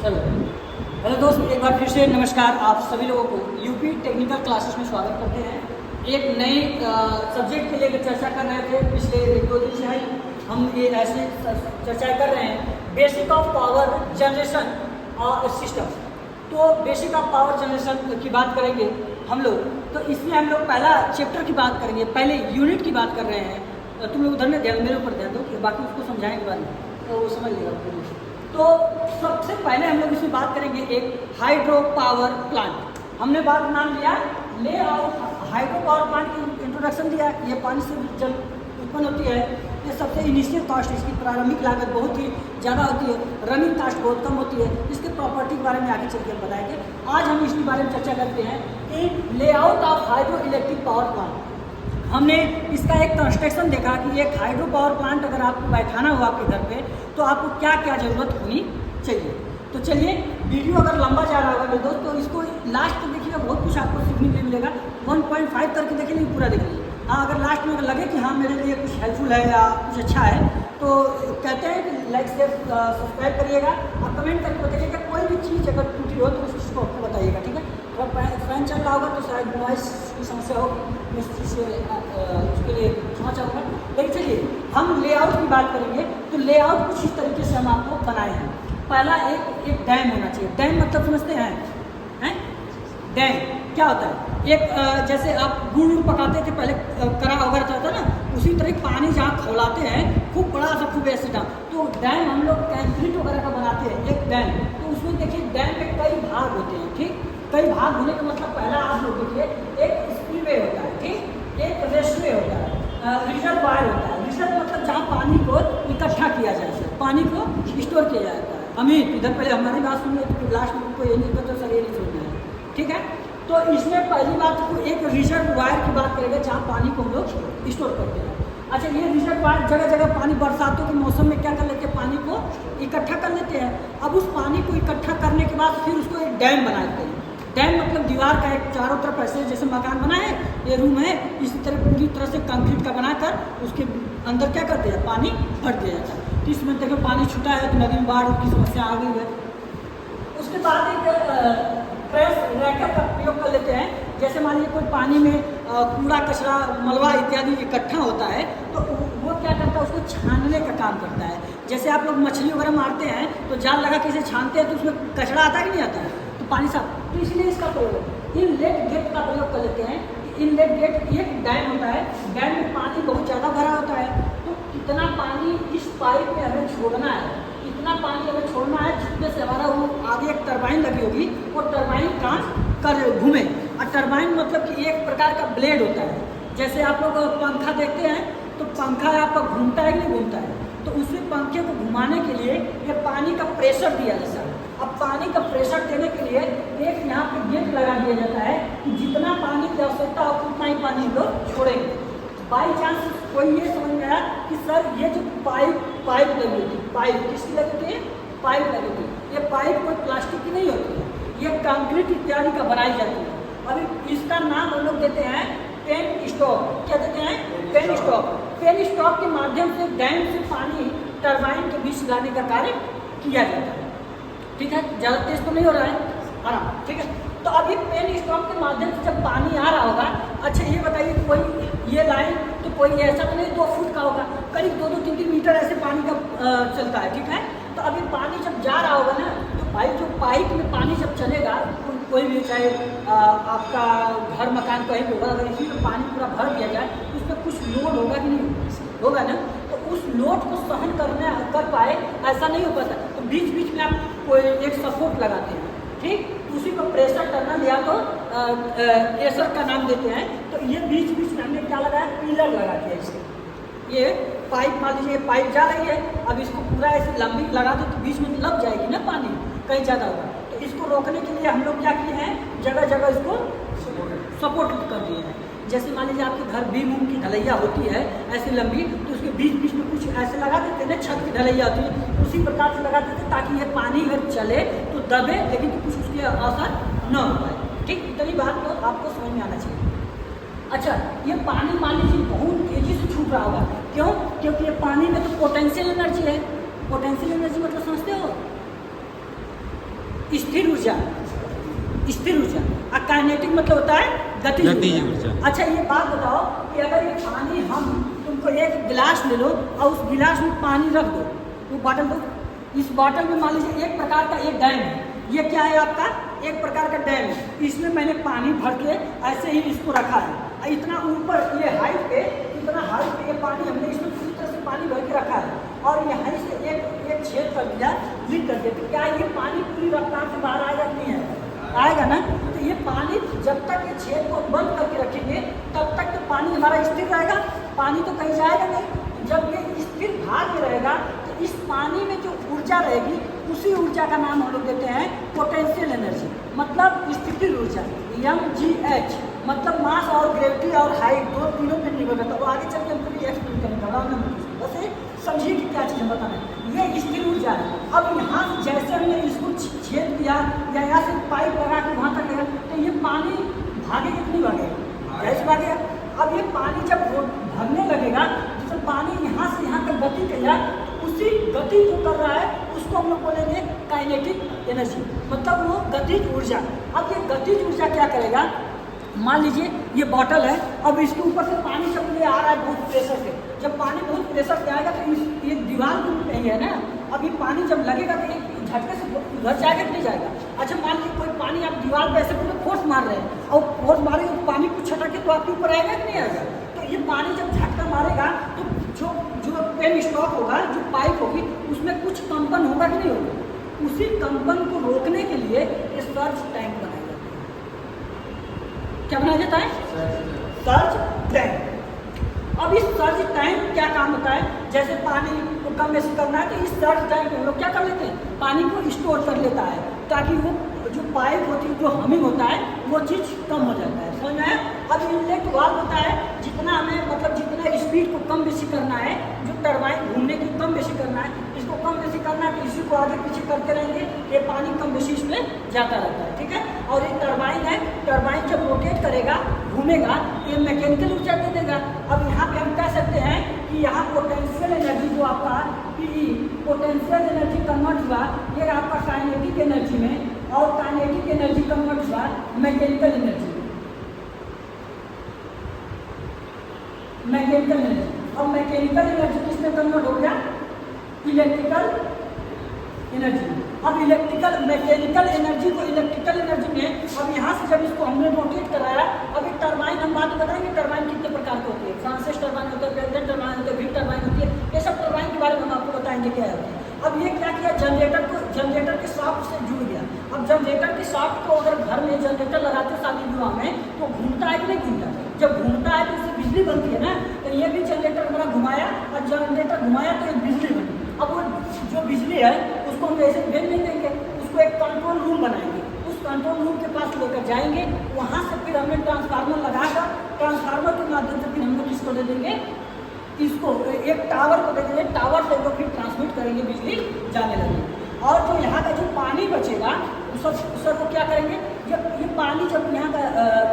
चलो, हेलो दोस्त, एक बार फिर से नमस्कार। आप सभी लोगों को यूपी टेक्निकल क्लासेस में स्वागत करते हैं। एक नए सब्जेक्ट के लिए चर्चा कर रहे थे पिछले 1-2 दिन से हम ये ऐसे चर्चा कर रहे हैं, बेसिक ऑफ पावर जनरेशन और सिस्टम। तो बेसिक ऑफ पावर जनरेशन की बात करेंगे हम लोग, तो इसमें हम लोग पहला चैप्टर की बात करेंगे, पहले यूनिट की बात कर रहे हैं। तुम लोग उधर में ध्यान, मेरे ऊपर ध्यान दो कि बाकी उसको समझाने के बाद तो वो समझ लेगा। तो सबसे पहले हम लोग इसमें बात करेंगे एक हाइड्रो पावर प्लांट। हमने बात नाम लिया ले आउट हाइड्रो पावर प्लांट की इंट्रोडक्शन दिया। ये पानी से जल उत्पन्न होती है। ये सबसे इनिशियल कॉस्ट, इसकी प्रारंभिक लागत बहुत ही ज़्यादा होती है, रनिंग कॉस्ट बहुत कम होती है। इसके प्रॉपर्टी के बारे में आगे चल के बताएंगे। आज हम इसके बारे में चर्चा करते हैं कि layout of hydro electric power plant. हमने इसका एक कंस्ट्रक्शन देखा कि एक हाइड्रो पावर प्लांट अगर आपको बैठाना हो आपके घर पे, तो आपको क्या क्या ज़रूरत होनी चाहिए। तो चलिए, वीडियो अगर लंबा जा रहा होगा मेरे दोस्त, तो इसको लास्ट तक देखिएगा, बहुत कुछ आपको सीखने के लिए मिलेगा। 1.5 करके देखिए, नहीं पूरा देखिए। हाँ, अगर लास्ट में अगर लगे कि हाँ मेरे लिए कुछ हेल्पफुल है या कुछ अच्छा है, तो कहते हैं कि लाइक शेयर सब्सक्राइब करिएगा और कमेंट करके बताइएगा। कोई भी चीज़ अगर टूटी हो तो उसको आपको बताइएगा, ठीक है। अगर फैन चल रहा होगा तो शायद नॉइस की समस्या होगी, इस चीज़ से उसके लिए क्षमा चाहूँगा। लेकिन चलिए, हम लेआउट की बात करेंगे। तो लेआउट कुछ इस तरीके से हम आपको बनाए हैं। पहला एक डैम होना चाहिए। डैम मतलब समझते हैं? डैम क्या होता है? एक जैसे आप गुड़ पकाते थे पहले, कड़ा वगैरह था ना, उसी तरह पानी जहाँ खौलाते हैं, खूब बड़ा सा खूब ऐसे डैम। तो डैम हम लोग कंक्रीट वगैरह का बनाते हैं एक डैम। तो उसमें देखिए डैम में कई भाग होते हैं, ठीक। कई भाग होने का मतलब पहला आप लोग देखिए, एक स्पिलवे होता है, ठीक, एक रेस्टवे होता है, रिजर्वायर होता है। रिजर्व मतलब जहाँ पानी को इकट्ठा किया जाए, पानी को स्टोर किया जाता है। अमित इधर पहले हमारी बात सुनिए, तो लास्ट में कोई ये नहीं पता, सर ये नहीं सुनना है, ठीक है। तो इसमें पहली बात को एक रिजर्वायर की बात करेंगे, जहाँ पानी को हम लोग स्टोर करते हैं। अच्छा, ये रिजर्वायर जगह जगह पानी बरसातों के मौसम में क्या कर लेते हैं, पानी को इकट्ठा कर लेते हैं। अब उस पानी को इकट्ठा करने के बाद फिर उसको एक डैम बना देते हैं। डैम मतलब दीवार का एक चारों तरफ ऐसे जैसे मकान बना है, ये रूम है, इसी तरह पूरी तरह से कंक्रीट का बनाकर उसके अंदर क्या करते हैं, पानी भर दिया जाता है। तो इसमें देखो पानी छूटा है तो नदी में बाढ़ की समस्या आ गई है। उसके बाद एक प्रेस रैकर का प्रयोग कर लेते हैं। जैसे मान लीजिए कोई पानी में कूड़ा कचरा मलबा इत्यादि इकट्ठा होता है, तो वो क्या करता है, उसको छानने का काम करता है। जैसे आप लोग मछली वगैरह मारते हैं तो जाल लगा के इसे छानते हैं, तो उसमें कचरा आता है कि नहीं आता है, तो पानी साफ। तो इसलिए इसका प्रयोग इनलेट गेट का प्रयोग कर लेते हैं। इनलेट गेट एक डैम होता है, डैम में पानी बहुत ज़्यादा भरा होता है, तो कितना पानी इस पाइप में हमें छोड़ना है, इतना पानी हमें छोड़ना है जिसमें से हमारा वो आगे एक टरबाइन लगी होगी, वो टरबाइन काम कर घूमे। और टरबाइन मतलब कि एक प्रकार का ब्लेड होता है। जैसे आप लोग पंखा देखते हैं, तो पंखा आपका घूमता है कि नहीं घूमता है, तो उसी पंखे को घुमाने के लिए ये पानी का प्रेशर दिया जाता है। अब पानी का प्रेशर देने के लिए एक यहाँ पे गेट लगा दिया जाता है कि जितना पानी की आवश्यकता हो उतना ही पानी लोग छोड़ेंगे। बाई चांस कोई ये समझ में आया कि सर ये जो पाइप लगी होती है, पाइप किसकी लगी होती है, पाइप लगी होती है। ये पाइप कोई प्लास्टिक की नहीं होती है, ये कंक्रीट इत्यादि का बनाई जाती है। अभी इसका नाम हम लोग देते हैं पेन स्टॉक। क्या देते हैं? Pen stock. पेन स्टॉक के माध्यम से डैम से पानी टरबाइन के बीच लाने का कार्य किया जाता है, ठीक है। ज़्यादा तेज तो नहीं हो रहा है, आराम, ठीक है। तो अभी पेन स्टॉक के माध्यम से जब पानी आ रहा होगा, अच्छा ये बताइए कोई ये लाइन तो कोई ऐसा तो नहीं 2 फुट का होगा, करीब 2-3 मीटर ऐसे पानी का चलता है, ठीक है। तो अभी पानी जब जा रहा होगा ना, तो पाइप में पानी जब चलेगा, कोई भी चाहे आपका घर मकान कहीं भी होगा, अगर इसी में पानी पूरा भर दिया जाए तो उस पर कुछ लोड होगा कि नहीं होगा ना, तो उस लोड को सहन कर पाए ऐसा नहीं हो पाता। तो बीच बीच में आप कोई एक सपोर्ट लगाते हैं, ठीक, उसी को प्रेशर टनल या तो प्रेशर का नाम देते हैं। तो ये बीच बीच में हमने क्या लगाया, पिलर लगा दिया इसके। ये पाइप मान लीजिए पाइप जा रही है, अब इसको पूरा ऐसे लंबी लगा दो तो बीच में लग जाएगी ना पानी, कहीं ज़्यादा होगा। तो इसको रोकने के लिए हम लोग क्या किए हैं, जगह जगह इसको सपोर्ट कर दिए हैं। जैसे मान लीजिए आपके घर बीम की ढलैया होती है ऐसी लंबी, तो उसके बीच बीच में कुछ ऐसे लगा देते हैं ना, छत की ढलैया होती है, उसी प्रकार से लगा देते हैं ताकि ये पानी अगर चले तो दबे, लेकिन तो कुछ उसके असर न हो पाए, ठीक। इतनी बात तो आपको समझ में आना चाहिए। अच्छा, ये पानी मान लीजिए बहुत तेजी से छूट रहा होगा, क्यों? क्योंकि ये पानी में तो पोटेंशियल एनर्जी है। पोटेंशियल एनर्जी मतलब समझते हो? स्थिर ऊर्जा, स्थिर ऊर्जा। और काइनेटिक मतलब होता है गतिज ऊर्जा। अच्छा ये बात बताओ कि अगर ये पानी हम तुमको एक गिलास ले लो और उस गिलास में पानी रख दो, वो बॉटल दो, इस बॉटल में मान लीजिए एक प्रकार का एक डैम है, ये क्या है आपका एक प्रकार का डैम है, इसमें मैंने पानी भर के ऐसे ही इसको रखा है, इतना ऊपर ये हाइट पे, इतना हाइट पे ये पानी हमने इसमें पूरी तरह से पानी भर के रखा है और यहाँ से एक छेद कर दिया, लीक कर दिया, तो क्या ये पानी पूरी रफ्तार से बाहर आएगा नहीं है? आएगा ना। तो ये पानी जब तक ये छेद को बंद करके रखेंगे तब तक तो पानी हमारा स्थिर रहेगा, पानी तो कहीं जाएगा नहीं। जब ये स्थिर भाग में रहेगा तो इस पानी में जो ऊर्जा रहेगी उसी ऊर्जा का नाम हम लोग देते हैं पोटेंशियल एनर्जी, मतलब स्थिर ऊर्जा। mgh मतलब मास और ग्रेविटी और हाइट दो तीनों पे निर्भर करता है। वो आगे चल के हमको भी एक्सप्लेन करेंगे, बस समझिए कि क्या चीज़ हम बताना है। ये स्थिर ऊर्जा है। अब यहाँ से जैसे हमने इसको छेद किया या यहाँ से पाइप लगा के वहाँ तक गया तो ये पानी भागेगा कितनी भागेगा? कैसे भागेगा? अब ये पानी जब भागने लगेगा तो पानी यहाँ से यहाँ तक गति करेगा, उसी गति जो कर रहा है उसको हम लोग बोलेंगे काइनेटिक एनर्जी, मतलब वो गतिज ऊर्जा। अब ये गतिज ऊर्जा क्या करेगा, मान लीजिए ये बॉटल है, अब इसके ऊपर से पानी जब ये आ रहा है बहुत प्रेशर से, जब पानी बहुत प्रेशर से आएगा तो ये दीवार को नहीं है ना, अब ये पानी जब लगेगा तो एक झटके से उधर जाएगा कि नहीं जाएगा? अच्छा मान लीजिए कोई पानी आप दीवार पे ऐसे पूरे फोर्स मार रहे हैं और फोर्स मारेगा तो पानी को छटके तो आपके ऊपर आएगा कि नहीं आएगा? तो ये पानी जब झटका मारेगा तो जो पेन स्टॉक होगा, जो पाइप होगी उसमें कुछ कंपन होगा कि नहीं होगा? उसी कंपन को रोकने के लिए ये सर्ज टैंक बनाया जाता है। क्या बनाया जाता है? Surge tank. अब इस सर्ज टैंक क्या काम होता है, जैसे पानी को कम बेसी करना है तो इस सर्ज टैंक में हम लोग क्या कर लेते हैं, पानी को स्टोर कर लेता है ताकि वो जो पाइप होती है, जो हमिंग होता है वो चीज़ कम हो जाता है। समझ में आया? अब इनलेट वाल्व होता है, जितना हमें मतलब जितना स्पीड को कम बेसी करना है, जो टरबाइन घूमने की कम बेसी करना है, इसको कम बेसी करना है तो इसी को आगे पीछे करते रहेंगे, ये पानी कम बेसी इसमें जाता रहता है। ठीक है। और ये टरबाइन है, टरबाइन जब रोटेट करेगा घूमेगा ये मैकेनिकल ऊर्जा दे देगा। अब यहाँ पे हम कह सकते हैं कि यहाँ पोटेंशियल एनर्जी जो आपका पी पोटेंशियल एनर्जी कन्वर्ट हुआ ये आपका काइनेटिक एनर्जी में, और काइनेटिक एनर्जी कन्वर्ट हुआ मैकेनिकल एनर्जी में। मैकेनिकल एनर्जी, अब मैकेनिकल एनर्जी किसमें कन्वर्ट हो गया? Electrical energy. अब इलेक्ट्रिकल मैकेनिकल एनर्जी को इलेक्ट्रिकल एनर्जी में, अब यहाँ से जब इसको हमने रोटेट कराया, अब एक टरबाइन हम बात बताएंगे टरबाइन कितने प्रकार की होती है, फ्रांसिस टरबाइन होता है, ब्रेगडन टरबाइन होता है, व्हील टरबाइन होती है, ये सब टरबाइन के बारे में हम आपको बताएंगे क्या है। अब ये क्या किया, जनरेटर के शाफ्ट से जुड़ गया। अब जनरेटर के शाफ्ट को अगर घर में जनरेटर लगाते शादी विवाह में तो घूमता है कि नहीं घूमता? जब घूमता है तो उससे बिजली बनती है ना, तो ये भी जनरेटर हमारा घुमाया और जनरेटर घुमाया तो एक बिजली बनी। अब वो जो बिजली है उसको हम ऐसे भेज नहीं देंगे, उसको एक कंट्रोल रूम बनाएंगे, उस कंट्रोल रूम के पास लेकर जाएंगे, वहाँ से फिर हमने ट्रांसफार्मर लगाकर ट्रांसफार्मर के माध्यम से फिर हम लोग किसको दे देंगे, इसको एक टावर को दे देंगे, टावर से लोग फिर ट्रांसमिट करेंगे, बिजली जाने लगेगी। और जो यहाँ का जो पानी बचेगा उसको क्या करेंगे, जब ये पानी जब यहाँ का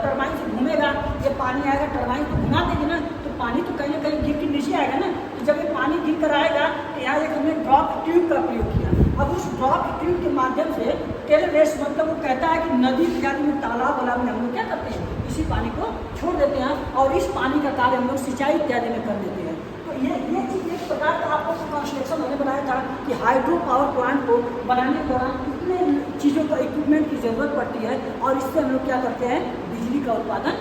टरबाइन से घूमेगा, ये पानी आएगा टरबाइन को घुमा देगी ना, तो पानी तो कहीं ना कहीं गिर के नीचे आएगा ना, तो जब ये पानी गिर कर आएगा तो यहाँ एक हमने ड्रॉप ट्यूब का प्रयोग किया। अब उस ड्रॉप ट्यूब के माध्यम से टेल रेस मतलब वो कहता है कि नदी इत्यादि में तालाब वालाब में हम लोग क्या करते हैं, इसी पानी को छोड़ देते हैं और इस पानी का कार्य हम लोग सिंचाई इत्यादि में कर देते हैं। तो ये चीज़ एक प्रकार का आपको कंस्ट्रक्शन हमने बनाया था कि हाइड्रो पावर प्लांट को बनाने के दौरान कितने चीज़ों का इक्विपमेंट की ज़रूरत पड़ती है और इससे हम लोग क्या करते हैं, बिजली का उत्पादन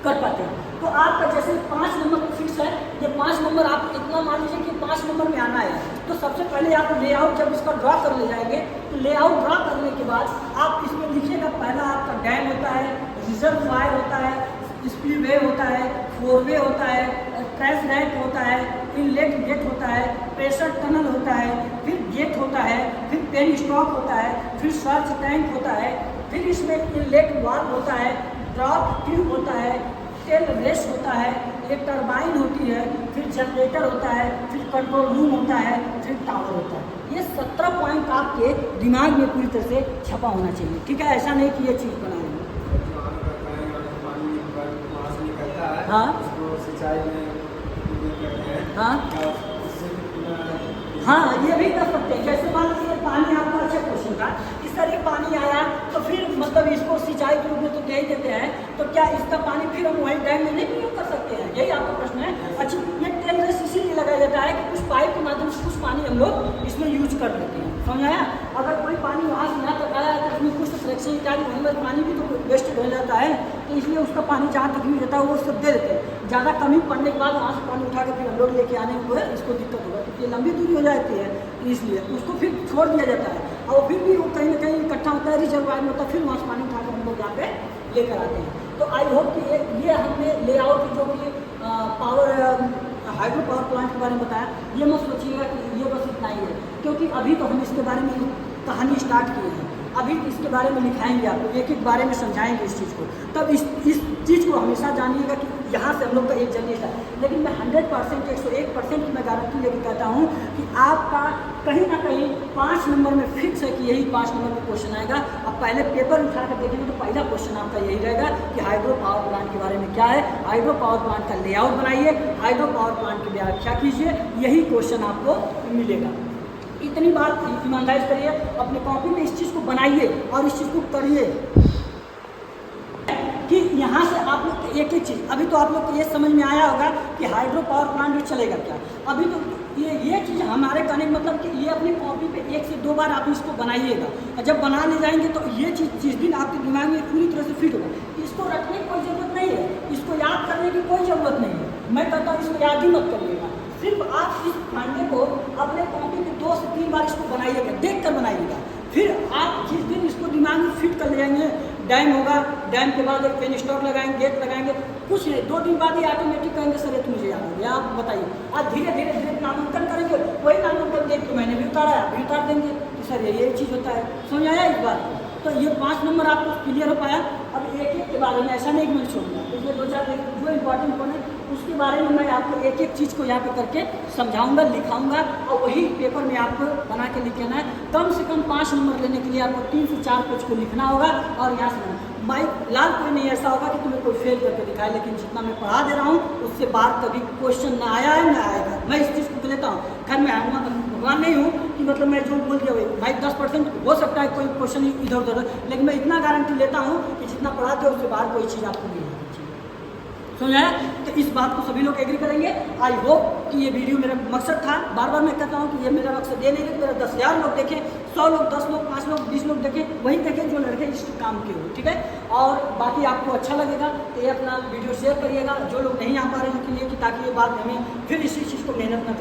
कर पाते हैं। तो आपका जैसे 5 नंबर फिक्स है, ये 5 नंबर आप इतना मान लीजिए कि 5 नंबर में आना है, तो सबसे पहले आप लेआउट जब इसका ड्रॉ कर ले जाएंगे तो लेआउट ड्रॉ करने के बाद आप इसमें लिखिएगा, पहला आपका डैम होता है, रिजर्वायर होता है, स्पिलवे होता है, फोरवे होता है, ट्रैश रैक होता है, इनलेट गेट होता है, प्रेशर टनल होता है, फिर गेट होता है, फिर पेन स्टॉक होता है, फिर सर्च टैंक होता है, फिर इसमें इनलेट वाल्व होता है, ड्रॉप ट्यूब होता है, टेल रेस होता है, एक टरबाइन होती है, फिर जनरेटर होता है, फिर कंट्रोल रूम होता है, फिर टावर होता है। ये 17 पॉइंट आपके दिमाग में पूरी तरह से छपा होना चाहिए। ठीक है, ऐसा नहीं कि ये चीज़ बनाएंगे। हाँ हाँ हाँ, ये भी कर सकते हैं। जैसे मान लीजिए पानी आपका अच्छा क्वेश्चन था, इस तरह पानी आया तो फिर मतलब इसको सिंचाई के रूप में तो दे ही देते हैं, तो क्या इसका पानी फिर हम वही डैम में नहीं प्रयोग कर सकते हैं? यही आपका प्रश्न है। अच्छा, ये टेरेस इसीलिए लगाया जाता है कि कुछ पाइप के माध्यम से कुछ पानी हम लोग इसमें यूज कर लेते हैं, समझ आया? अगर कोई पानी वहाँ से यहाँ तक आया तो उसमें कुछ फ्रैक्शन इत्यादि होने में पानी भी तो वेस्ट हो जाता है, तो इसलिए उसका पानी जहाँ तक यूज होता है वो सब दे देते हैं। ज़्यादा कमी पड़ने के बाद वहाँ से पानी उठा के फिर हम लोग लेके आने में है इसको दिक्कत होगा, क्योंकि तो लंबी दूरी हो जाती है, इसलिए उसको फिर छोड़ दिया जाता है और फिर भी वो कहीं ना कहीं इकट्ठा होता है, रिजर्वायर में होता है, फिर वहाँ से पानी उठा कर हम लोग यहाँ पे लेकर आते हैं। तो आई होप कि ये हमने लेआउट जो कि पावर हाइड्रो पावर प्लांट के बारे में बताया, ये मत सोचिएगा कि ये बस इतना ही है, क्योंकि अभी तो हम इसके बारे में कहानी स्टार्ट किए हैं, अभी इसके बारे में लिखाएंगे, आपको एक एक बारे में समझाएंगे इस चीज़ को। तब इस चीज़ को हमेशा जानिएगा कि यहाँ से हम लोग का एक जर्नी है। लेकिन मैं 100% 101% की मैं गारंटी लेकर कहता हूँ कि आपका कहीं ना कहीं 5 नंबर में फिक्स है कि यही 5 नंबर में क्वेश्चन आएगा। अब पहले पेपर उठा कर देखेंगे तो पहला क्वेश्चन आपका यही रहेगा कि हाइड्रो पावर प्लांट के बारे में क्या है, हाइड्रो पावर प्लांट का लेआउट बनाइए, हाइड्रो पावर प्लांट की व्याख्या कीजिए, यही क्वेश्चन आपको मिलेगा। इतनी बात ईमानदारी करिए, अपने कॉपी में इस चीज़ को बनाइए और इस चीज़ को करिए कि यहाँ से आप लोग एक एक चीज़, अभी तो आप लोग को ये समझ में आया होगा कि हाइड्रो पावर प्लांट में चलेगा क्या। अभी तो ये चीज़ हमारे कहने का मतलब कि ये अपनी कॉपी पे 1 से 2 बार आप इसको बनाइएगा, और जब बना ले जाएंगे तो ये चीज़ जिस दिन आपके दिमाग में पूरी तरह से फिट होगा, इसको रखने की कोई ज़रूरत नहीं है, इसको याद करने की कोई ज़रूरत नहीं है। मैं कहता हूँ इसको याद ही मत करिएगा, सिर्फ आप इस फंडे को अपने कॉपी पे 2 से 3 बार इसको बनाइएगा, देख कर बनाइएगा। फिर आप जिस दिन इसको दिमाग में फिट कर ले जाएंगे, डैम होगा, डैम के बाद एक पेन स्टॉक लगाएंगे, गेट लगाएंगे, कुछ नहीं 2 दिन बाद ही ऑटोमेटिक कहेंगे सर ये तो मुझे याद हो गया। आप बताइए, आज धीरे धीरे नामांकन करेंगे, वही नामांकन देख के मैंने भी उतारा है, अभी उतार देंगे कि सर ये चीज़ होता है। समझ आया इस बात को? तो ये 5 नंबर आपको क्लियर हो पाया। अब एक एक के बारे में ऐसा नहीं कि मैं छोड़ूंगा, इसलिए 2-4 जो इंपॉर्टेंट पॉइंट है उसके बारे में मैं आपको एक एक चीज़ को यहाँ पे करके समझाऊंगा, लिखाऊंगा, और वही पेपर में आपको बना के लिख लेना है। कम से कम 5 नंबर लेने के लिए आपको 3 से 4 पेज को लिखना होगा, और यहाँ से माइक लाल कोई नहीं ऐसा होगा कि तुम्हें कोई फेल करके दिखाए, लेकिन जितना मैं पढ़ा दे रहा हूँ उससे बाहर कभी क्वेश्चन ना आया है ना आएगा, मैं इस चीज़ को लेता हूँ। खैर मैं भगवान नहीं हूँ कि मतलब मैं जो बोल दिया भाई 10% हो सकता है कोई क्वेश्चन इधर उधर, लेकिन मैं इतना गारंटी लेता हूँ कि जितना पढ़ाते हो उससे बाहर कोई चीज़ आपको नहीं होनी चाहिए। समझ आया? तो इस बात को सभी लोग एग्री करेंगे। आई होप कि ये वीडियो मेरा मकसद था, बार बार मैं कहता हूँ कि ये मेरा मकसद ये नहीं है कि मेरा 10,000 लोग देखें, 100 लोग, 10 लोग, 5 लोग, 20 लोग देखें, वही देखें जो लड़के इस काम के हो, ठीक है? और बाकी आपको अच्छा लगेगा तो ये अपना वीडियो शेयर करिएगा जो लोग नहीं आ पा रहे हैं उनके लिए, कि ताकि ये बात हमें फिर इसी चीज़ को मेहनत न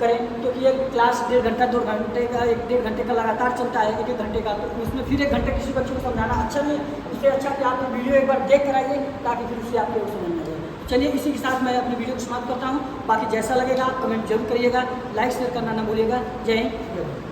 करें, क्योंकि ये क्लास 1.5 घंटा 2 घंटे का 1-1.5 घंटे का लगातार चलता है, 1-1 घंटे का, तो उसमें फिर 1 घंटे किसी बच्चे को समझाना अच्छा नहीं है। उससे अच्छा कि आप वीडियो एक बार देख कर आइए ताकि फिर उससे आपको समझ में आए। चलिए इसी के साथ मैं अपनी वीडियो को समाप्त करता हूँ। बाकी जैसा लगेगा आप कमेंट जरूर करिएगा, लाइक शेयर करना ना भूलिएगा। जय हिंद।